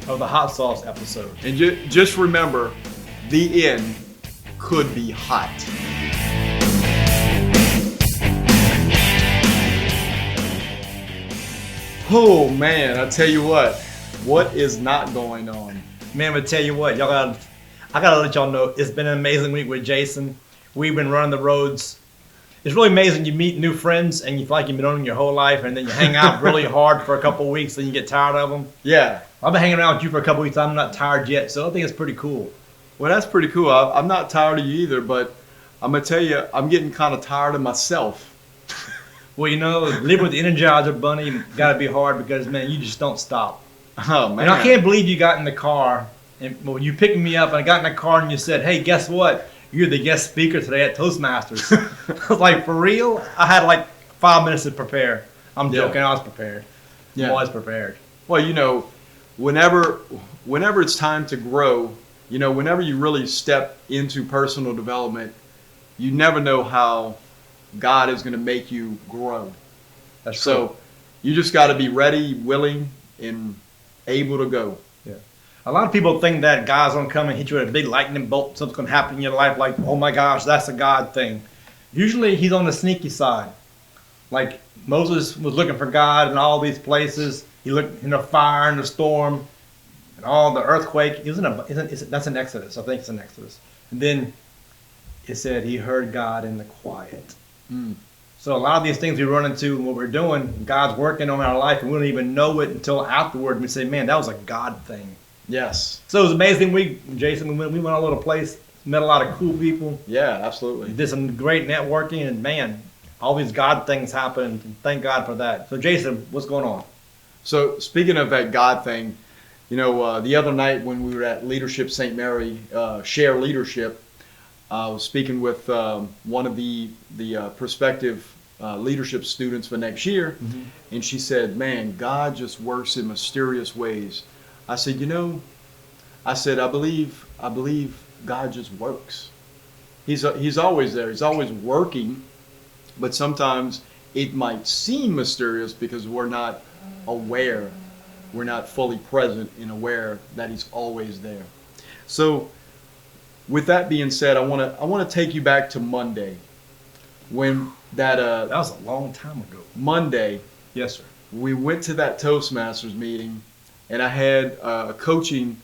of the hot sauce episode. And just remember, the end could be hot. Oh man, I tell you what is not going on? Man, but tell you what, I gotta let y'all know, it's been an amazing week with Jason. We've been running the roads. It's really amazing. You meet new friends and you feel like you've been on them your whole life, and then you hang out really hard for a couple of weeks, and you get tired of them. Yeah. I've been hanging around with you for a couple of weeks. I'm not tired yet, so I think it's pretty cool. Well, that's pretty cool. I'm not tired of you either, but I'm gonna tell you, I'm getting kind of tired of myself. Well, you know, living with the Energizer Bunny gotta be hard because, man, you just don't stop. Oh man. And I can't believe you got in the car, and well, you picked me up, and I got in the car, and you said, "Hey, guess what? You're the guest speaker today at Toastmasters." I was like, "For real?" I had like 5 minutes to prepare. I'm joking. I was prepared. Yeah. I'm always prepared. Well, you know, whenever it's time to grow, you know, whenever you really step into personal development, you never know how God is going to make you grow. That's so cool. You just got to be ready, willing, and able to go. Yeah. A lot of people think that God's gonna come and hit you with a big lightning bolt. Something's gonna happen in your life, like, oh my gosh, that's a God thing. Usually, He's on the sneaky side. Like Moses was looking for God in all these places. He looked in the fire and the storm, and all the earthquake. He was that's in Exodus. I think it's in Exodus. And then it said he heard God in the quiet. Mm. So a lot of these things we run into and what we're doing, God's working on our life, and we don't even know it until afterward. And we say, man, that was a God thing. Yes. So it was an amazing week, Jason. We went all over the place, met a lot of cool people. Yeah, absolutely. Did some great networking, and man, all these God things happened. And thank God for that. So Jason, what's going on? So speaking of that God thing, you know, the other night when we were at Leadership St. Mary, Share Leadership, I was speaking with one of the prospective leadership students for next year, and she said, man, God just works in mysterious ways. I said, you know, I believe God just works. He's always there. He's always working, but sometimes it might seem mysterious because we're not aware. We're not fully present and aware that He's always there. So with that being said, I want to take you back to Monday, when that was a long time ago. Monday. Yes, sir. We went to that Toastmasters meeting, and I had a coaching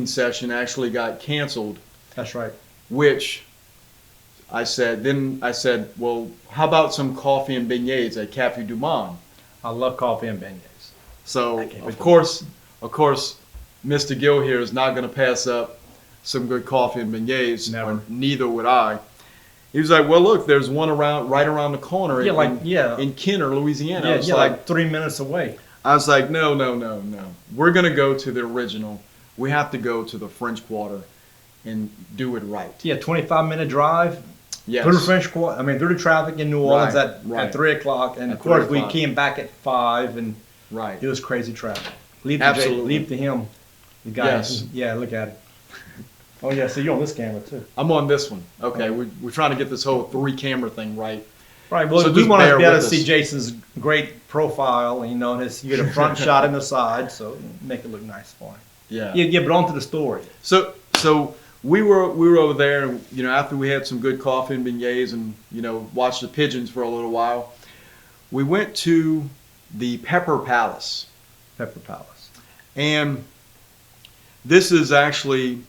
session actually got canceled. That's right. Which I said, well, how about some coffee and beignets at Cafe Du Monde? I love coffee and beignets. So of course, Mr. Gill here is not going to pass up some good coffee and beignets. Never. Neither would I. He was like, well, look, there's one right around the corner in Kenner, Louisiana. Yeah, like 3 minutes away. I was like, no. We're going to go to the original. We have to go to the French Quarter and do it right. Yeah, 25-minute drive. Yes. Through the French Quarter. I mean, through the traffic in New Orleans at 3 o'clock. And of course, we came back at 5, and it was crazy traffic. Leave to him. The guy. Yes. Yeah, look at it. Oh, yeah, so you're on this camera, too. I'm on this one. Okay, we're trying to get this whole 3-camera thing right. Right, well, so we want to be able to us. see Jason's great profile, you know, you get a front shot and the side, so make it look nice for him. Yeah. But on to the story. So we were over there, and, you know, after we had some good coffee and beignets and, you know, watched the pigeons for a little while, we went to the Pepper Palace. Pepper Palace. And this is actually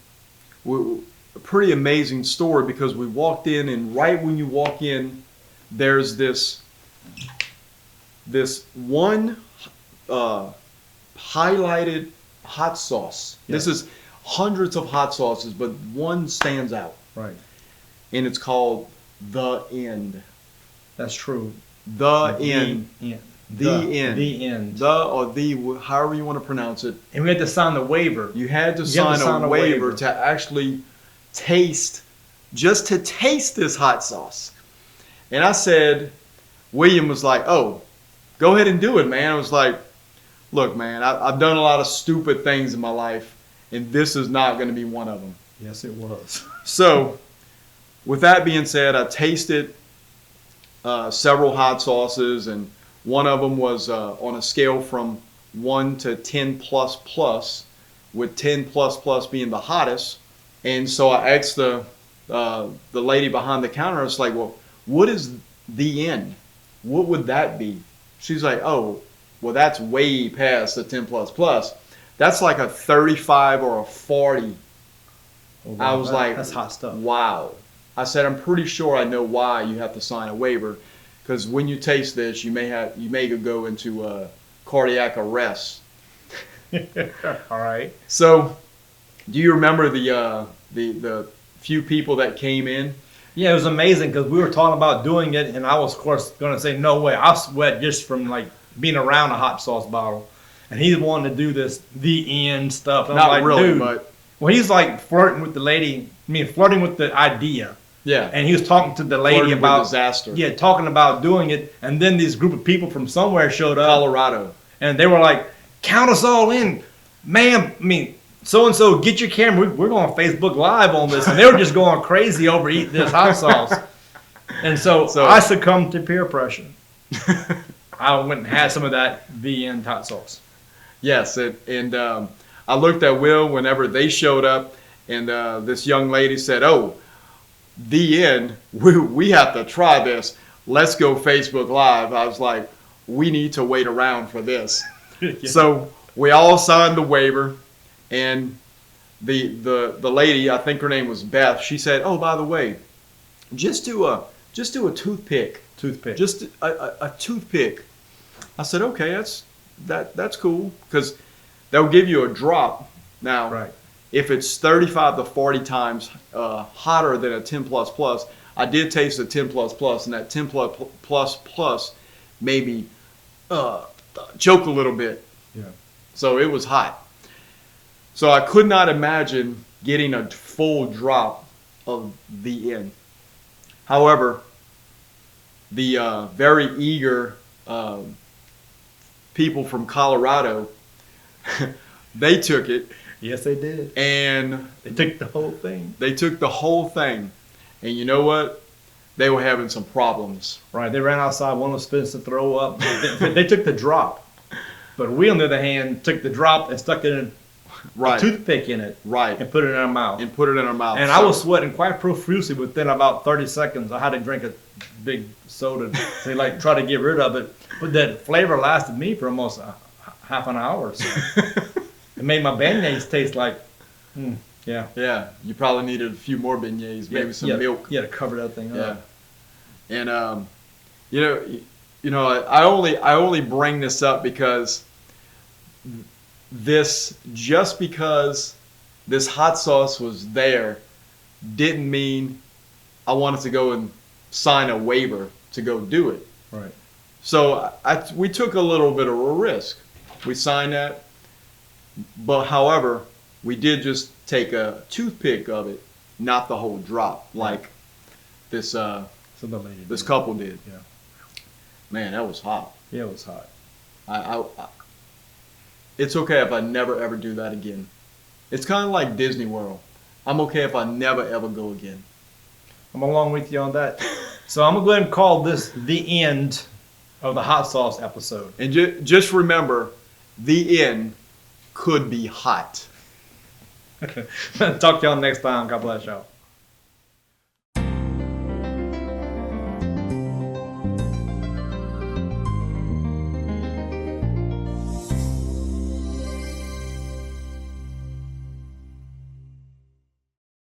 a pretty amazing story because we walked in, and right when you walk in, there's this one highlighted hot sauce. Yeah. This is hundreds of hot sauces, but one stands out. Right. And it's called The End. That's true. The End. The End. The End. However you want to pronounce it. And we had to sign the waiver. You had to sign a waiver to actually taste this hot sauce. And I said, William was like, oh, go ahead and do it, man. I was like, look, man, I've done a lot of stupid things in my life, and this is not going to be one of them. Yes, it was. So, with that being said, I tasted several hot sauces, and one of them was on a scale from 1 to 10 plus. with 10 plus plus being the hottest. And so I asked the lady behind the counter, it's like, well, what is the end? What would that be? She's like, oh, well, that's way past the 10 plus plus. That's like a 35 or a 40. Oh, wow, I was like, that's hot stuff. wow. I said, I'm pretty sure I know why you have to sign a waiver, because when you taste this, you may go into cardiac arrest. All right. So, do you remember the few people that came in? Yeah, it was amazing because we were talking about doing it, and I was, of course, going to say, no way. I sweat just from, like, being around a hot sauce bottle. And he's wanting to do this the end stuff. And I'm Not like, really, dude. but Well, he's, like, flirting with the lady. I mean, flirting with the idea. yeah. And he was talking to the lady Flirting with about disaster. Yeah, talking about doing it. And then this group of people from somewhere showed up. Colorado. And they were like, count us all in. Ma'am, I mean, so-and-so, get your camera. We're going Facebook Live on this. And they were just going crazy over eating this hot sauce. And so I succumbed to peer pressure. I went and had some of that VN hot sauce. Yes, and I looked at Will whenever they showed up, and this young lady said, oh, the end, we have to try this. Let's go Facebook Live. I was like, we need to wait around for this. Yeah. So we all signed the waiver, and the lady, I think her name was Beth, she said, oh, by the way, just do a toothpick. Toothpick. Just a toothpick. I said, okay, that's cool, because they'll give you a drop. Now, Right. if it's 35 to 40 times hotter than a 10 plus plus, I did taste a 10 plus plus, and that 10 plus made me choke a little bit. Yeah. So it was hot. So I could not imagine getting a full drop of the end. However, the very eager people from Colorado, they took it, Yes, they did. and They took the whole thing. they took the whole thing. And you know what? They were having some problems. Right. They ran outside. One was supposed to throw up. They took the drop. But we, on the other hand, took the drop and stuck it in Right. a toothpick in it Right. and put it in our mouth. And put it in our mouth. And I was sweating quite profusely within about 30 seconds. I had to drink a big soda to like try to get rid of it. But that flavor lasted me for almost half an hour. So it made my beignets taste like, yeah. Yeah, you probably needed a few more beignets, maybe some milk. You had to cover that thing Yeah. up. And you know, I only bring this up because just because this hot sauce was there didn't mean I wanted to go and sign a waiver to go do it. Right. So we took a little bit of a risk. We signed that, but however, we did just take a toothpick of it, not the whole drop like this So the lady this did. couple did. Yeah. Man, that was hot. Yeah, it was hot. I it's okay if I never ever do that again. It's kind of like Disney World. I'm okay if I never ever go again. I'm along with you on that. So I'm going to go ahead and call this the end of the hot sauce episode. And just remember, the end could be hot. Talk to y'all next time. God bless y'all.